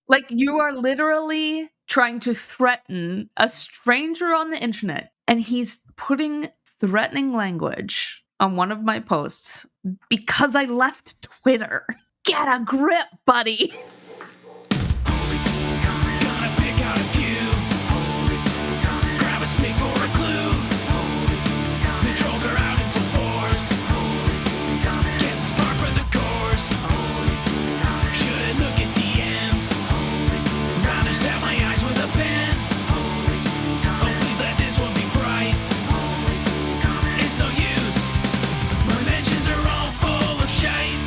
Like, you are literally trying to threaten a stranger on the internet, and he's putting threatening language on one of my posts because I left Twitter. Get a grip, buddy. Gonna pick out a few. Grab a smick or a clue. The trolls are out in full force. Guess it's par for the course. Should I look at DMs? Rather stab my eyes with a pen. Oh, please let this one be bright. It's no use. My mentions are all full of shite.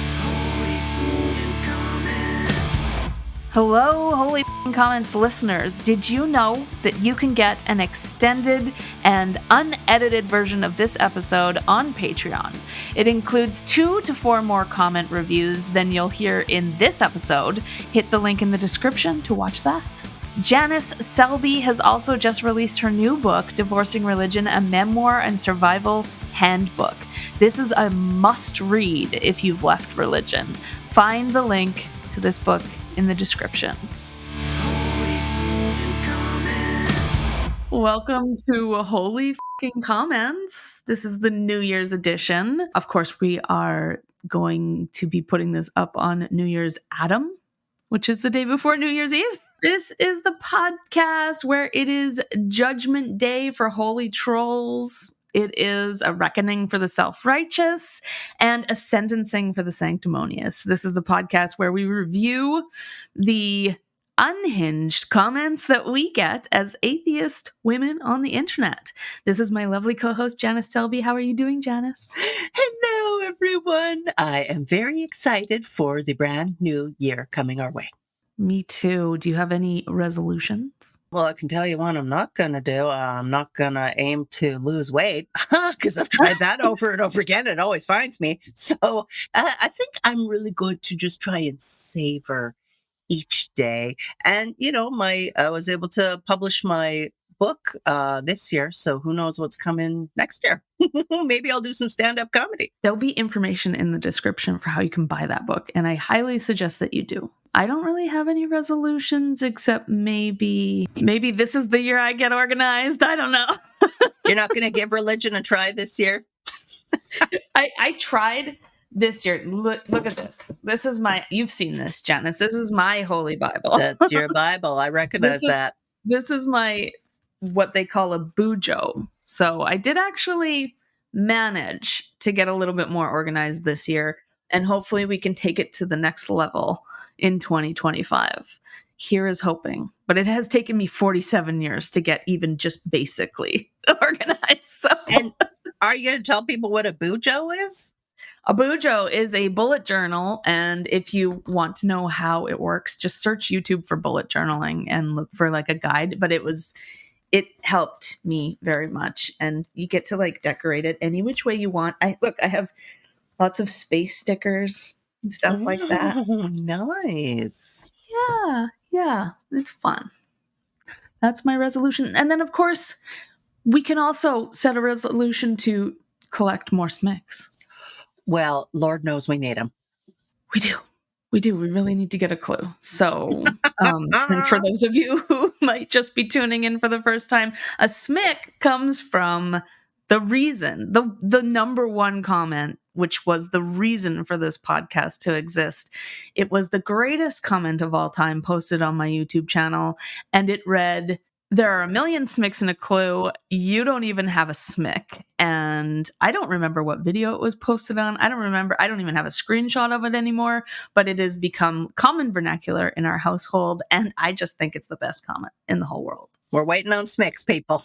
Hello, Holy Comments listeners. Did you know that you can get an extended and unedited version of this episode on Patreon? It includes 2 to 4 more comment reviews than you'll hear in this episode. Hit the link in the description to watch that. Janice Selby has also just released her new book, Divorcing Religion, a memoir and survival handbook. This is a must-read if you've left religion. Find the link to this book in the description. Welcome to Holy F***ing Comments. This is the New Year's edition. Of course, we are going to be putting this up on New Year's Adam, which is the day before New Year's Eve. This is the podcast where it is Judgment Day for holy trolls. It is a reckoning for the self-righteous and a sentencing for the sanctimonious. This is the podcast where we review the unhinged comments that we get as atheist women on the internet. This is my lovely co-host, Janice Selby. How are you doing, Janice? Hello, everyone. I am very excited for the brand new year coming our way. Me too. Do you have any resolutions? Well, I can tell you what I'm not going to do. I'm not going to aim to lose weight because I've tried that over and over again. It always finds me. So I think I'm really going to just try and savor each day. And, you know, I was able to publish my book this year. So who knows what's coming next year? Maybe I'll do some stand-up comedy. There'll be information in the description for how you can buy that book. And I highly suggest that you do. I don't really have any resolutions except maybe this is the year I get organized. I don't know. You're not going to give religion a try this year? I tried this year. Look at this. This is you've seen this, Janice. This is my holy Bible. That's your Bible. I recognize that. This is what they call a bujo. So I did actually manage to get a little bit more organized this year. And hopefully we can take it to the next level in 2025. Here is hoping. But it has taken me 47 years to get even just basically organized. So. And are you going to tell people what a bujo is? A bujo is a bullet journal. And if you want to know how it works, just search YouTube for bullet journaling and look for like a guide. But it helped me very much. And you get to like decorate it any which way you want. I have lots of space stickers and stuff like that. Oh, nice. Yeah, it's fun. That's my resolution. And then, of course, we can also set a resolution to collect more smicks. Well, Lord knows we need them. We do. We really need to get a clue. So, and for those of you who might just be tuning in for the first time, a smick comes from the reason, the number one comment, which was the reason for this podcast to exist. It was the greatest comment of all time posted on my YouTube channel. And it read, "There are a million smicks in a clue. You don't even have a smick." And I don't remember what video it was posted on. I don't even have a screenshot of it anymore, but it has become common vernacular in our household. And I just think it's the best comment in the whole world. We're waiting on smicks, people.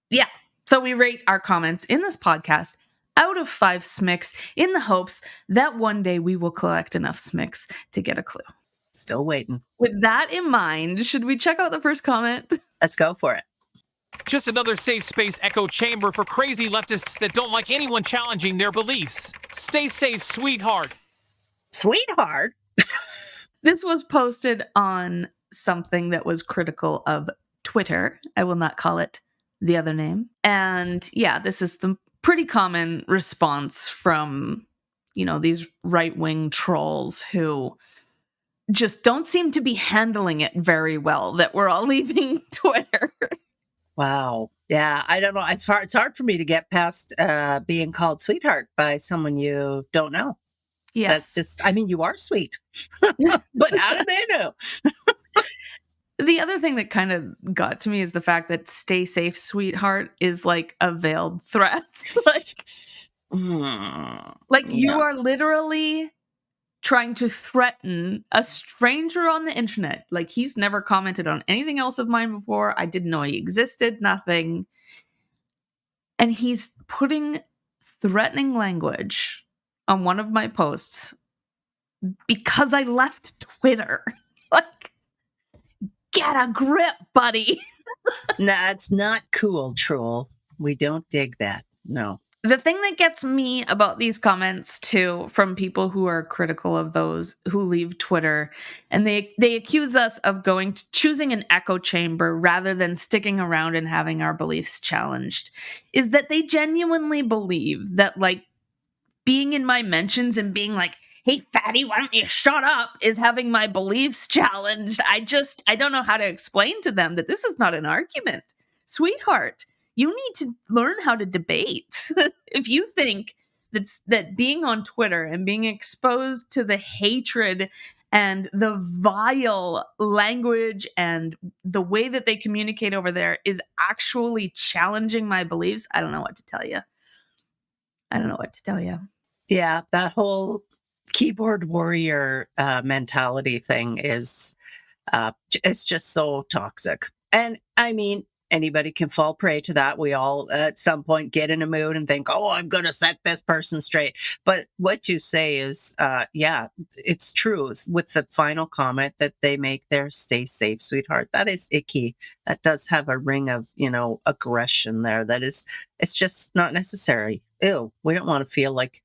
Yeah. So we rate our comments in this podcast out of 5 smicks in the hopes that one day we will collect enough smicks to get a clue. Still waiting. With that in mind, should we check out the first comment? Let's go for it. Just another safe space echo chamber for crazy leftists that don't like anyone challenging their beliefs. Stay safe, sweetheart. Sweetheart? This was posted on something that was critical of Twitter. I will not call it the other name. And yeah, this is the pretty common response from, these right-wing trolls who just don't seem to be handling it very well, that we're all leaving Twitter. Wow. Yeah, I don't know. It's hard for me to get past being called sweetheart by someone you don't know. That's Yes. just, I mean, you are sweet, but how do they know? The other thing that kind of got to me is the fact that "stay safe, sweetheart" is like a veiled threat. Like you Yeah. are literally trying to threaten a stranger on the internet. Like he's never commented on anything else of mine before. I didn't know he existed, nothing. And he's putting threatening language on one of my posts because I left Twitter. Like, get a grip, buddy. That's not cool, troll. We don't dig that. No. The thing that gets me about these comments too, from people who are critical of those who leave Twitter, and they accuse us of choosing an echo chamber rather than sticking around and having our beliefs challenged, is that they genuinely believe that like being in my mentions and being like, "Hey fatty, why don't you shut up," is having my beliefs challenged. I don't know how to explain to them that this is not an argument. Sweetheart, you need to learn how to debate. If you think that being on Twitter and being exposed to the hatred and the vile language and the way that they communicate over there is actually challenging my beliefs, I don't know what to tell you. I don't know what to tell you. Yeah, that whole keyboard warrior mentality thing is it's just so toxic. And I mean, anybody can fall prey to that. We all at some point get in a mood and think, "Oh, I'm going to set this person straight." But what you say is, yeah, it's true. With the final comment that they make there, "Stay safe, sweetheart," that is icky. That does have a ring of, aggression there. It's just not necessary. Ew, we don't want to feel like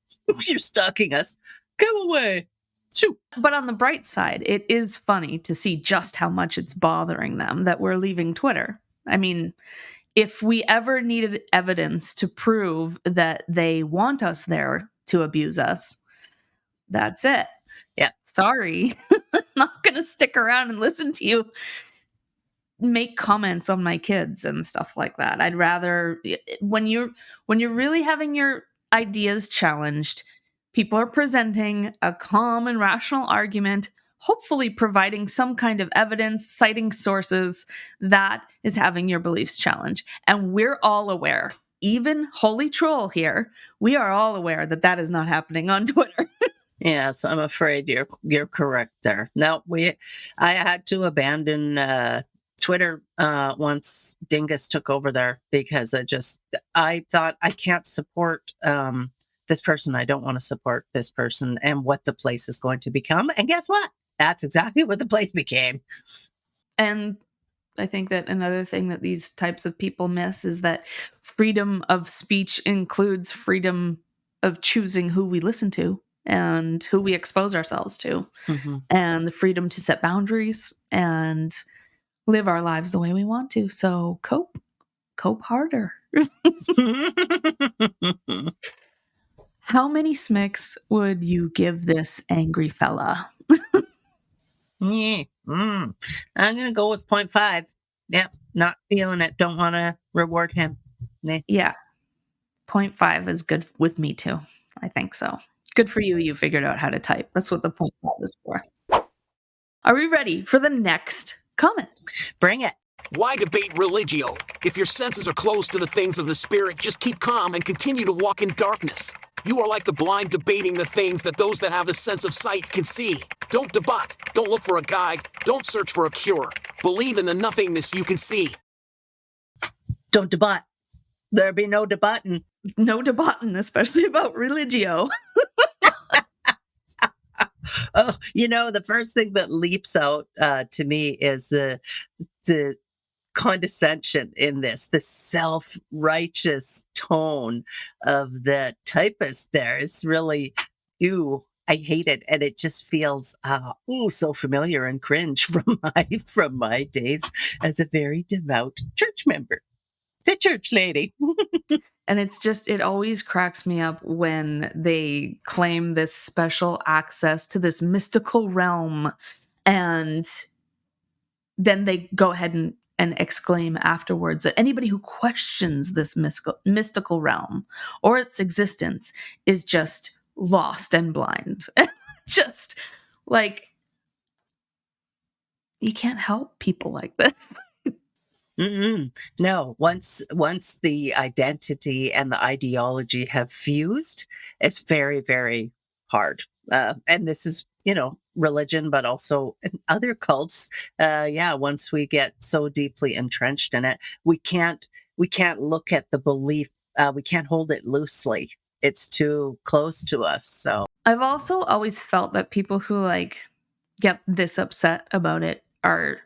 you're stalking us. Go away. Shoot. But on the bright side, it is funny to see just how much it's bothering them that we're leaving Twitter. I mean, if we ever needed evidence to prove that they want us there to abuse us, that's it. Yeah. Sorry. Not going to stick around and listen to you make comments on my kids and stuff like that. I'd rather when you're really having your ideas challenged, people are presenting a calm and rational argument, hopefully providing some kind of evidence, citing sources, that is having your beliefs challenged. And we're all aware, even Holy Troll here, we are all aware that that is not happening on Twitter. Yes, I'm afraid you're correct there. No, I had to abandon Twitter once Dingus took over there because I thought I can't support this person. I don't want to support this person and what the place is going to become. And guess what? That's exactly what the place became. And I think that another thing that these types of people miss is that freedom of speech includes freedom of choosing who we listen to and who we expose ourselves to, and the freedom to set boundaries and live our lives the way we want to. So cope harder. How many smicks would you give this angry fella? Yeah. I'm going to go with 0.5. Yep. Not feeling it. Don't want to reward him. Nah. Yeah. 0.5 is good with me too. I think so. Good for you. You figured out how to type. That's what the 0.5 is for. Are we ready for the next comment? Bring it. Why debate religio? If your senses are closed to the things of the spirit, just keep calm and continue to walk in darkness. You are like the blind debating the things that those that have the sense of sight can see. Don't debate. Don't look for a guide. Don't search for a cure. Believe in the nothingness you can see. Don't debate. There be no debating. No debating, especially about religio. Oh, the first thing that leaps out to me is the condescension in this, the self-righteous tone of the typist there. It's really, ew, I hate it. And it just feels, so familiar and cringe from my days as a very devout church member. The church lady. And it always cracks me up when they claim this special access to this mystical realm And then they go ahead and exclaim afterwards that anybody who questions this mystical realm or its existence is just lost and blind. Just like, you can't help people like this. Mm-mm. No, once the identity and the ideology have fused, it's very, very hard. And this is, religion, but also in other cults. Yeah, once we get so deeply entrenched in it, we can't look at the belief. We can't hold it loosely. It's too close to us. So I've also always felt that people who like get this upset about it are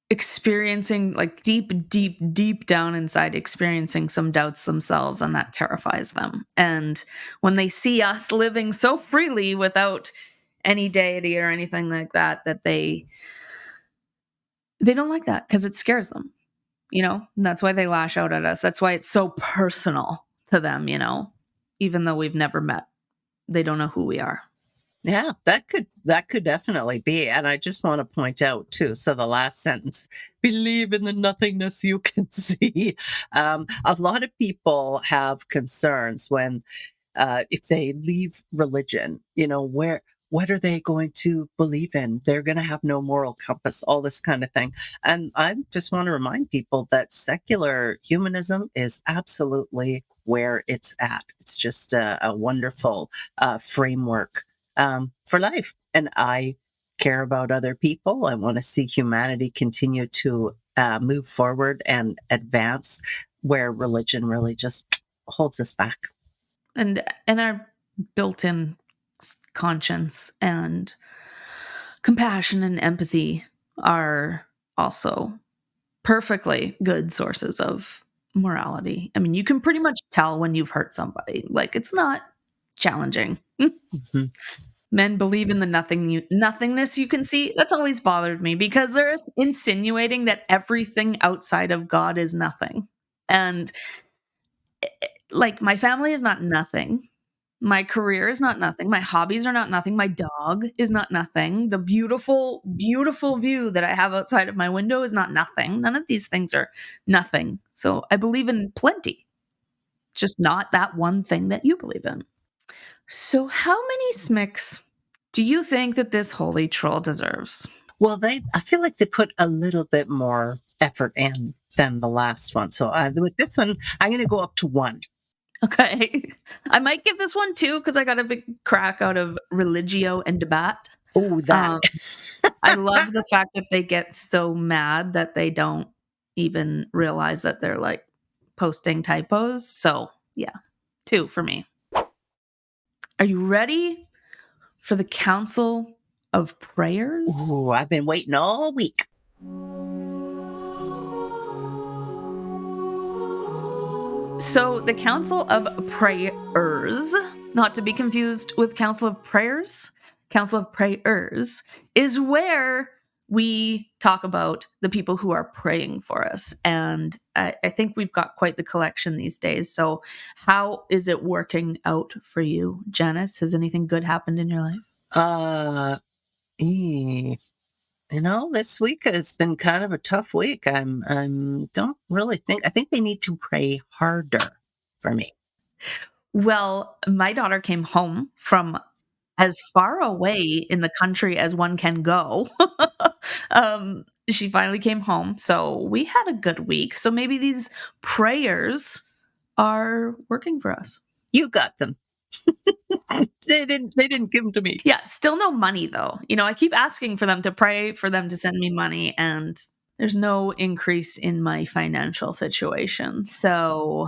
experiencing like deep down inside experiencing some doubts themselves, and that terrifies them. And when they see us living so freely without any deity or anything like that, that they don't like that because it scares them, and that's why they lash out at us. That's why it's so personal to them, even though we've never met. They don't know who we are. yeah, that could definitely be. And I just want to point out too. So the last sentence, believe in the nothingness you can see. A lot of people have concerns when if they leave religion, what are they going to believe in? They're going to have no moral compass, all this kind of thing. And I just want to remind people that secular humanism is absolutely where it's at. It's just a wonderful framework for life. And I care about other people. I want to see humanity continue to move forward and advance where religion really just holds us back. And our built-in conscience and compassion and empathy are also perfectly good sources of morality. I mean, you can pretty much tell when you've hurt somebody. Like, it's not challenging. Mhm. Men believe in the nothingness you can see. That's always bothered me because they're insinuating that everything outside of God is nothing. And like, my family is not nothing. My career is not nothing. My hobbies are not nothing. My dog is not nothing. The beautiful, beautiful view that I have outside of my window is not nothing. None of these things are nothing. So I believe in plenty, just not that one thing that you believe in. So, how many smicks do you think that this holy troll deserves? Well, I feel like they put a little bit more effort in than the last one. So with this one, I'm going to go up to one. Okay. I might give this one two because I got a big crack out of religio and debate. Oh, that. I love the fact that they get so mad that they don't even realize that they're like posting typos. So, yeah, two for me. Are you ready for the Council of Prayers? Ooh, I've been waiting all week. So, the Council of Prayers, not to be confused with Council of Prayers, Council of Prayers is where we talk about the people who are praying for us. And I think we've got quite the collection these days. So, how is it working out for you, Janice? Has anything good happened in your life? This week has been kind of a tough week. Don't really think. I think they need to pray harder for me. Well, my daughter came home from as far away in the country as one can go. She finally came home, so we had a good week. So maybe these prayers are working for us. You got them. They didn't give them to me. Yeah, still no money though. I keep asking for them to pray for them to send me money, and there's no increase in my financial situation. So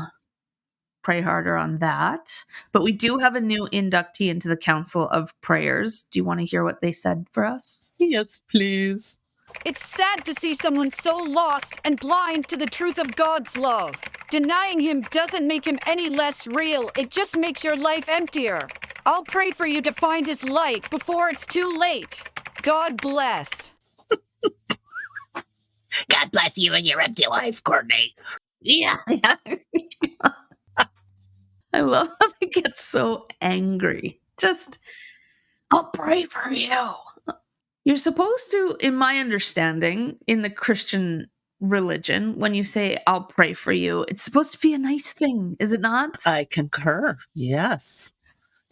pray harder on that. But we do have a new inductee into the Council of Prayers. Do you want to hear what they said for us? Yes, please. It's sad to see someone so lost and blind to the truth of God's love. Denying him doesn't make him any less real. It just makes your life emptier. I'll pray for you to find his light before it's too late. God bless. God bless you and your empty life, Courtney. Yeah. I love how they get so angry. Just, I'll pray for you. You're supposed to, in my understanding, in the Christian religion, when you say, I'll pray for you, it's supposed to be a nice thing, is it not? I concur. Yes.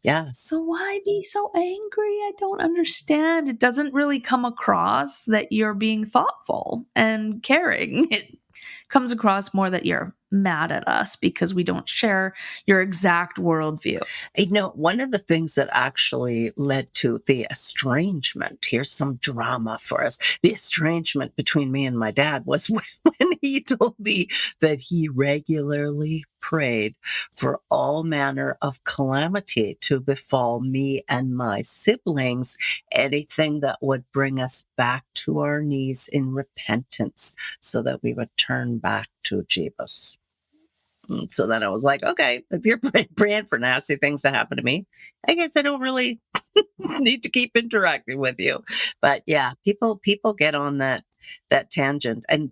So Yes. why be so angry? I don't understand. It doesn't really come across that you're being thoughtful and caring. It comes across more that you're mad at us because we don't share your exact worldview. One of the things that actually led to the estrangement, here's some drama for us. The estrangement between me and my dad was when he told me that he regularly prayed for all manner of calamity to befall me and my siblings, anything that would bring us back to our knees in repentance so that we would turn back to Jesus. So then I was like, okay, if you're praying for nasty things to happen to me, I guess I don't really need to keep interacting with you. But yeah, people get on that tangent, and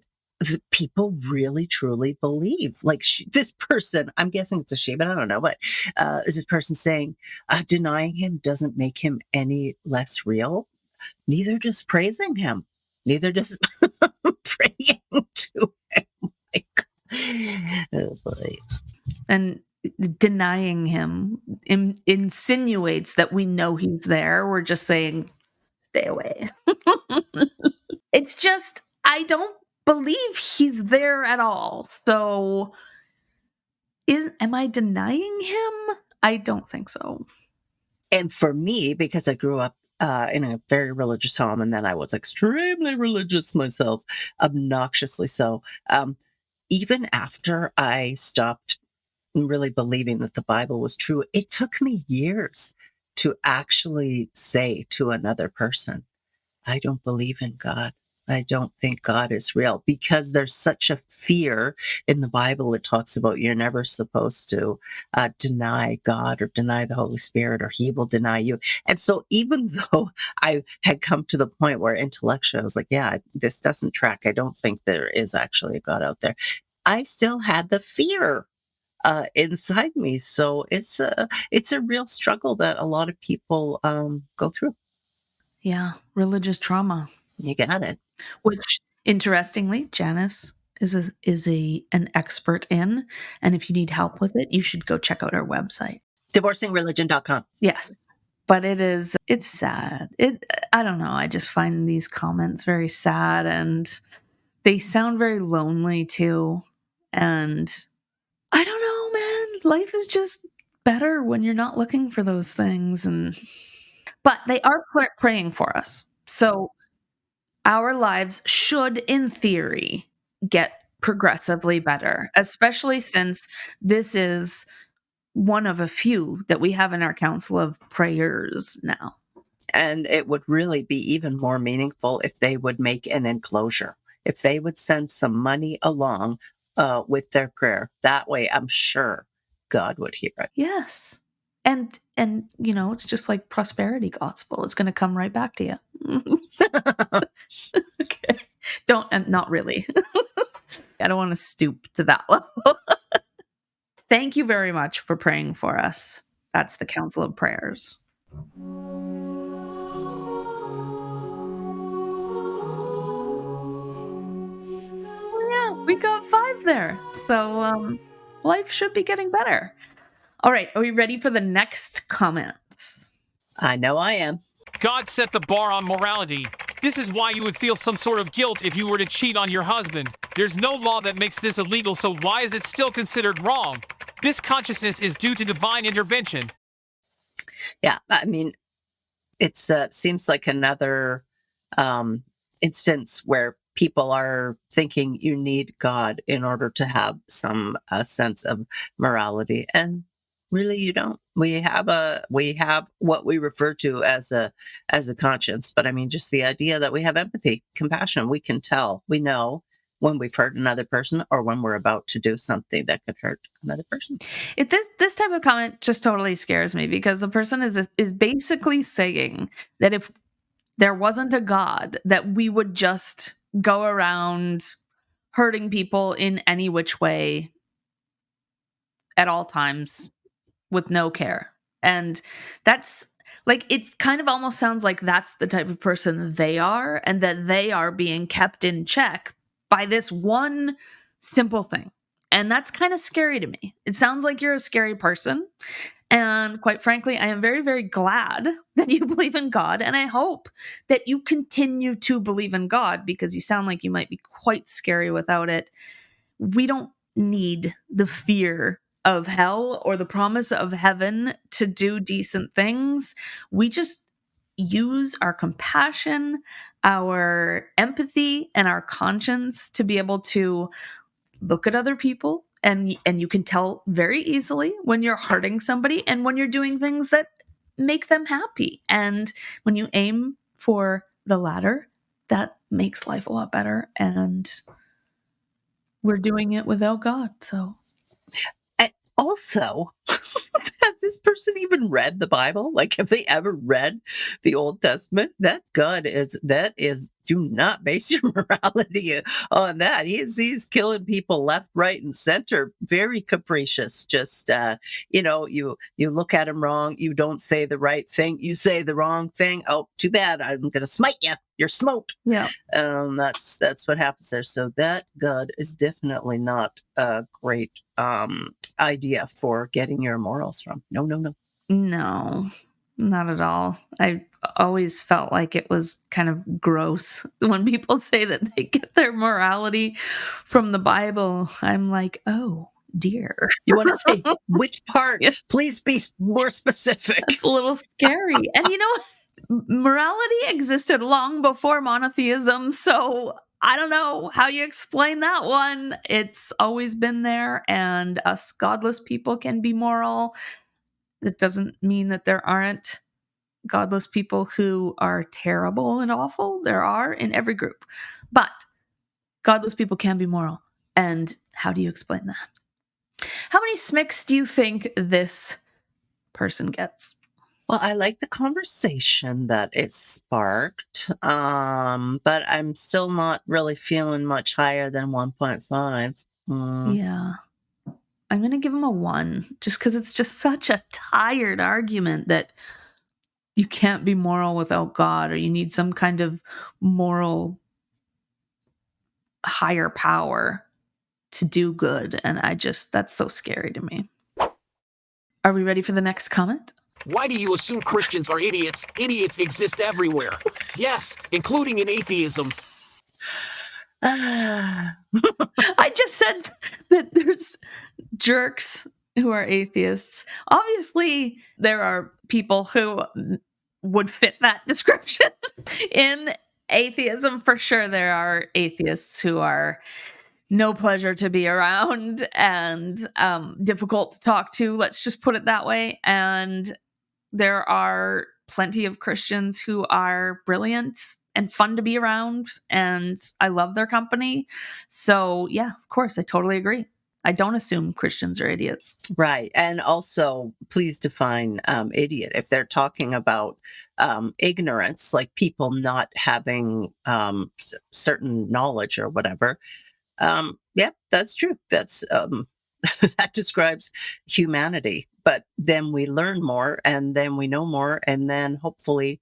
people really truly believe. Like this person, I'm guessing it's a she, but I don't know. But is this person saying denying him doesn't make him any less real? Neither does praising him. Neither does praying to him. Like, oh boy. And denying him insinuates that we know he's there. We're just saying, stay away. It's just, I don't believe he's there at all. So, am I denying him? I don't think so. And for me, because I grew up in a very religious home, and then I was extremely religious myself, obnoxiously so. Even after I stopped really believing that the Bible was true, it took me years to actually say to another person, I don't believe in God. I don't think God is real, because there's such a fear in the Bible. It talks about you're never supposed to deny God or deny the Holy Spirit, or he will deny you. And so even though I had come to the point where intellectually I was like, yeah, this doesn't track. I don't think there is actually a God out there. I still had the fear inside me. So it's a real struggle that a lot of people go through. Yeah, religious trauma. You got it. Which, interestingly, Janice is an expert in, and if you need help with it, you should go check out our website. Divorcingreligion.com. Yes, but it's sad. I don't know. I just find these comments very sad, and they sound very lonely too. And I don't know, man. Life is just better when you're not looking for those things, but they are praying for us. So our lives should, in theory, get progressively better, especially since this is one of a few that we have in our council of prayers now. And it would really be even more meaningful if they would make an enclosure, if they would send some money along with their prayer. That way, I'm sure God would hear it. Yes. And it's just like prosperity gospel. It's going to come right back to you. Okay. Not really. I don't want to stoop to that level. Thank you very much for praying for us. That's the Council of Prayers. Yeah, we got 5 there. So life should be getting better. All right, are we ready for the next comment? I know I am. God set the bar on morality. This is why you would feel some sort of guilt if you were to cheat on your husband. There's no law that makes this illegal, so why is it still considered wrong? This consciousness is due to divine intervention. Yeah, I mean, it seems like another instance where people are thinking you need God in order to have some sense of morality, and really you don't. We have what we refer to as a conscience, but I mean, just the idea that we have empathy, compassion. We can tell, we know when we've hurt another person or when we're about to do something that could hurt another person. This type of comment just totally scares me, because the person is basically saying that if there wasn't a God, that we would just go around hurting people in any which way at all times with no care. And that's Like, it kind of almost sounds like that's the type of person they are, and that they are being kept in check by this one simple thing. And that's kind of scary to me. It sounds like you're a scary person. And quite frankly, I am very, very glad that you believe in God. And I hope that you continue to believe in God, because you sound like you might be quite scary without it. We don't need the fear of hell or the promise of heaven to do decent things. We just use our compassion, our empathy, and our conscience to be able to look at other people, and you can tell very easily when you're hurting somebody and when you're doing things that make them happy. And when you aim for the latter, that makes life a lot better. And we're doing it without God. So And also, has this person even read the Bible? Like, have they ever read the Old Testament? That do not base your morality on that. He's killing people left, right, and center. Very capricious. Just, you look at him wrong. You don't say the right thing. You say the wrong thing. Oh, too bad. I'm going to smite you. You're smoked. yeah. That's what happens there. So that God is definitely not a great idea for getting your morals from. No. No, not at all. I always felt like it was kind of gross when people say that they get their morality from the Bible. I'm like, oh dear. You want to say which part? Yeah. Please be more specific. It's a little scary. And you know what? Morality existed long before monotheism. So I don't know how you explain that one. It's always been there, and us godless people can be moral. That doesn't mean that there aren't godless people who are terrible and awful. There are in every group. But godless people can be moral. And how do you explain that? How many smicks do you think this person gets? Well, I like the conversation that it sparked, but I'm still not really feeling much higher than 1.5. Yeah. I'm going to give him a 1, just because it's just such a tired argument that you can't be moral without God, or you need some kind of moral higher power to do good. And that's so scary to me. Are we ready for the next comment? Why do you assume Christians are idiots? Idiots exist everywhere. Yes, including in atheism. Ah. I just said that there's jerks who are atheists. Obviously, there are people who would fit that description in atheism. For sure, there are atheists who are no pleasure to be around and difficult to talk to. Let's just put it that way. And there are plenty of Christians who are brilliant and fun to be around, and I love their company. So, yeah, of course, I totally agree. I don't assume Christians are idiots. Right. And also, please define idiot. If they're talking about ignorance, like people not having certain knowledge or whatever, yeah, that's true. That's that describes humanity. But then we learn more, and then we know more, and then hopefully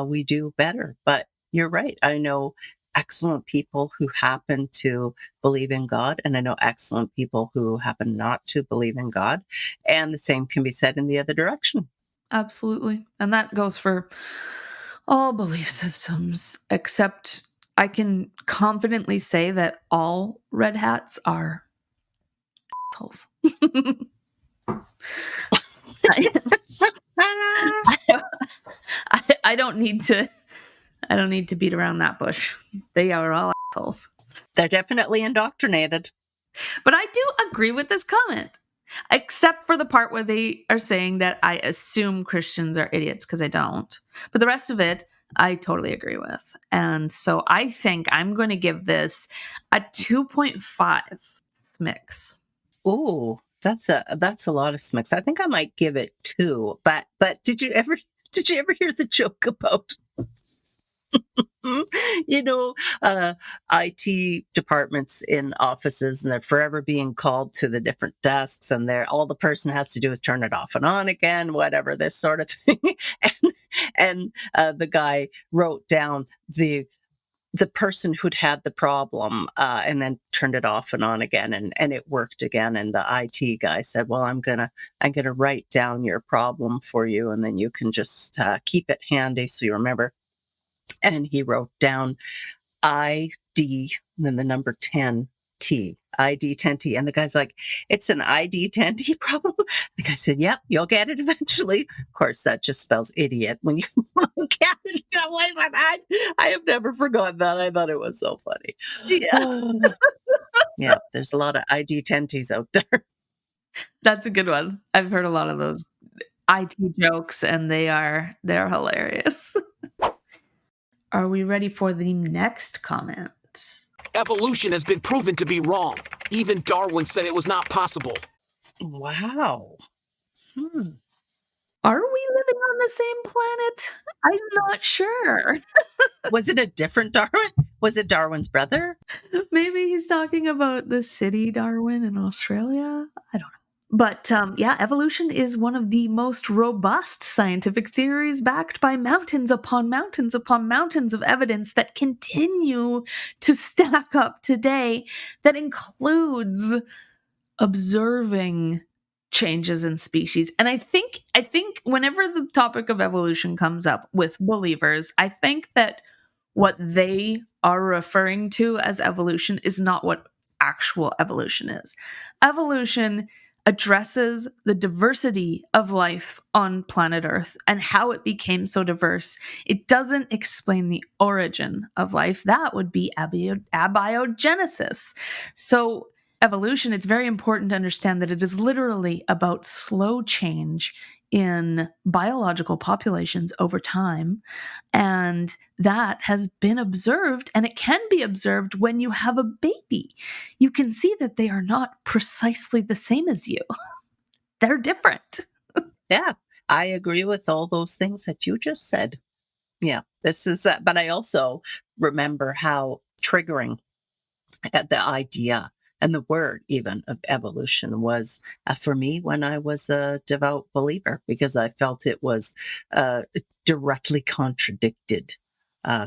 we do better. But you're right. I know excellent people who happen to believe in God, and I know excellent people who happen not to believe in God. And the same can be said in the other direction. Absolutely. And that goes for all belief systems, except I can confidently say that all red hats are assholes. I don't need to beat around that bush. They are all assholes. They're definitely indoctrinated. But I do agree with this comment, except for the part where they are saying that I assume Christians are idiots, because I don't. But the rest of it, I totally agree with. And so I think I'm going to give this a 2.5 smicks. Ooh, that's a lot of smicks. I think I might give it 2. But did you ever hear the joke about you know, IT departments in offices, and they're forever being called to the different desks, and they're all the person has to do is turn it off and on again, whatever, this sort of thing. And the guy wrote down the person who'd had the problem, and then turned it off and on again, and it worked again. And the IT guy said, "Well, I'm gonna write down your problem for you, and then you can just keep it handy so you remember." And he wrote down ID and then the number 10T. ID 10T. And the guy's like, "It's an ID 10T problem." The guy said, "Yep, you'll get it eventually." Of course, that just spells idiot when you look at it that way. But I have never forgotten that. I thought it was so funny. Yeah. Yeah, there's a lot of ID 10Ts out there. That's a good one. I've heard a lot of those IT jokes, and they're hilarious. Are we ready for the next comment? Evolution has been proven to be wrong. Even Darwin said it was not possible. Wow. Are we living on the same planet? I'm not sure. Was it a different Darwin? Was it Darwin's brother? Maybe he's talking about the city Darwin in Australia. I don't know. But yeah, evolution is one of the most robust scientific theories backed by mountains upon mountains upon mountains of evidence that continue to stack up today, that includes observing changes in species. And I think whenever the topic of evolution comes up with believers, I think that what they are referring to as evolution is not what actual evolution is. Evolution addresses the diversity of life on planet Earth and how it became so diverse. It doesn't explain the origin of life. That would be abiogenesis. So evolution, it's very important to understand that it is literally about slow change in biological populations over time. And that has been observed, and it can be observed when you have a baby. You can see that they are not precisely the same as you. They're different. Yeah, I agree with all those things that you just said. Yeah, this is, but I also remember how triggering the idea and the word even of evolution was for me when I was a devout believer, because I felt it was directly contradicted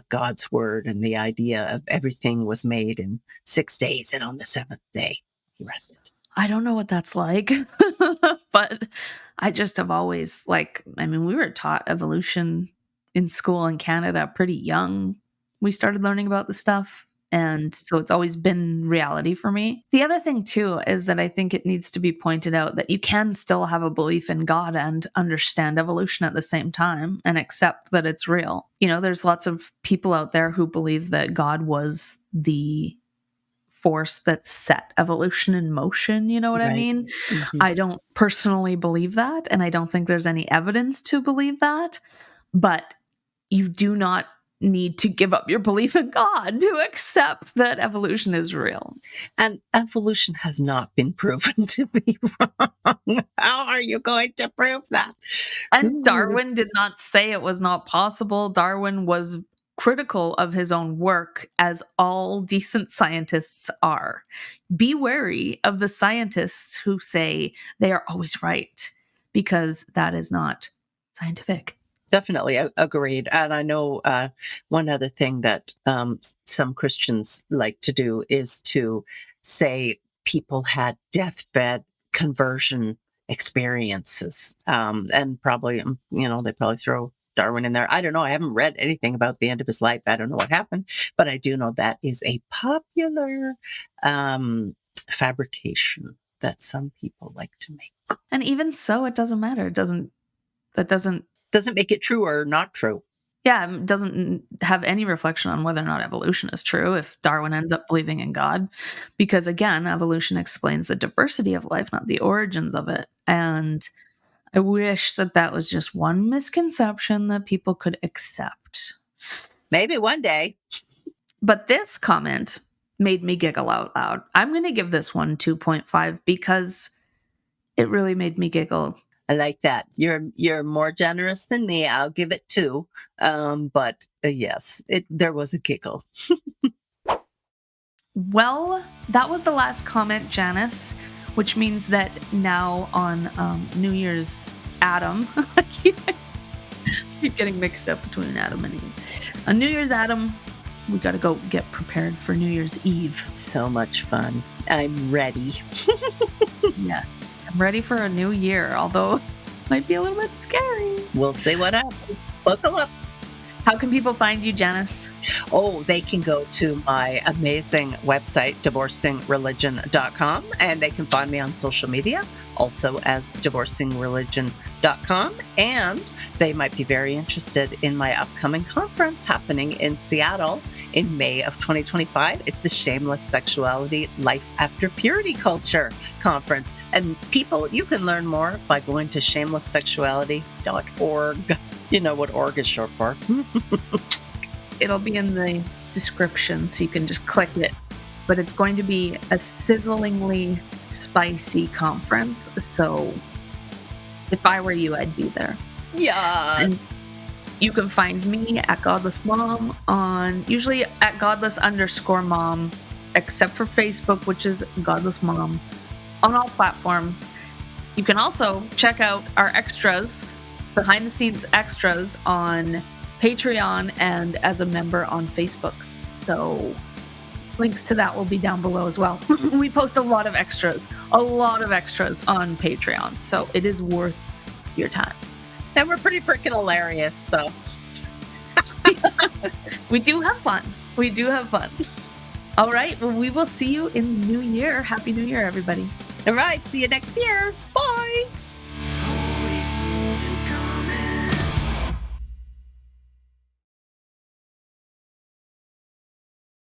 God's word and the idea of everything was made in 6 days and on the seventh day he rested. I don't know what that's like, but I just have always we were taught evolution in school in Canada pretty young. We started learning about the stuff. And so it's always been reality for me. The other thing, too, is that I think it needs to be pointed out that you can still have a belief in God and understand evolution at the same time and accept that it's real. You know, there's lots of people out there who believe that God was the force that set evolution in motion. You know what I Right. mean? Mhm. I don't personally believe that, and I don't think there's any evidence to believe that. But you do not need to give up your belief in God to accept that evolution is real. And evolution has not been proven to be wrong. How are you going to prove that? And Darwin did not say it was not possible. Darwin was critical of his own work, as all decent scientists are. Be wary of the scientists who say they are always right, because that is not scientific. Definitely agreed. And I know one other thing that some Christians like to do is to say people had deathbed conversion experiences. And probably, they probably throw Darwin in there. I don't know. I haven't read anything about the end of his life. I don't know what happened, but I do know that is a popular fabrication that some people like to make. And even so, it doesn't matter. That doesn't make it true or not true. Yeah, it doesn't have any reflection on whether or not evolution is true if Darwin ends up believing in God. Because again, evolution explains the diversity of life, not the origins of it. And I wish that was just one misconception that people could accept. Maybe one day. But this comment made me giggle out loud. I'm going to give this one 2.5 because it really made me giggle. I like that. You're more generous than me. I'll give it 2. But yes, there was a giggle. Well, that was the last comment, Janice, which means that now on New Year's Adam, I keep getting mixed up between Adam and Eve. On New Year's Adam, we got to go get prepared for New Year's Eve. So much fun. I'm ready. Yes, I'm ready for a new year, although it might be a little bit scary. We'll see what happens. Buckle up. How can people find you, Janice? Oh, they can go to my amazing website, divorcingreligion.com, and they can find me on social media, also as divorcingreligion.com. And they might be very interested in my upcoming conference happening in Seattle in May of 2025. It's the Shameless Sexuality Life After Purity Culture Conference. And people, you can learn more by going to shamelesssexuality.org. You know what org is short for. It'll be in the description, so you can just click it. But it's going to be a sizzlingly spicy conference. So if I were you, I'd be there. Yes. And you can find me at Godless Mom usually at Godless_Mom, except for Facebook, which is Godless Mom, on all platforms. You can also check out our extras, behind the scenes extras on Patreon and as a member on Facebook. So links to that will be down below as well. We post a lot of extras on Patreon. So it is worth your time. And we're pretty freaking hilarious, so. We do have fun. All right. Well, we will see you in the new year. Happy New Year, everybody. All right. See you next year. Bye.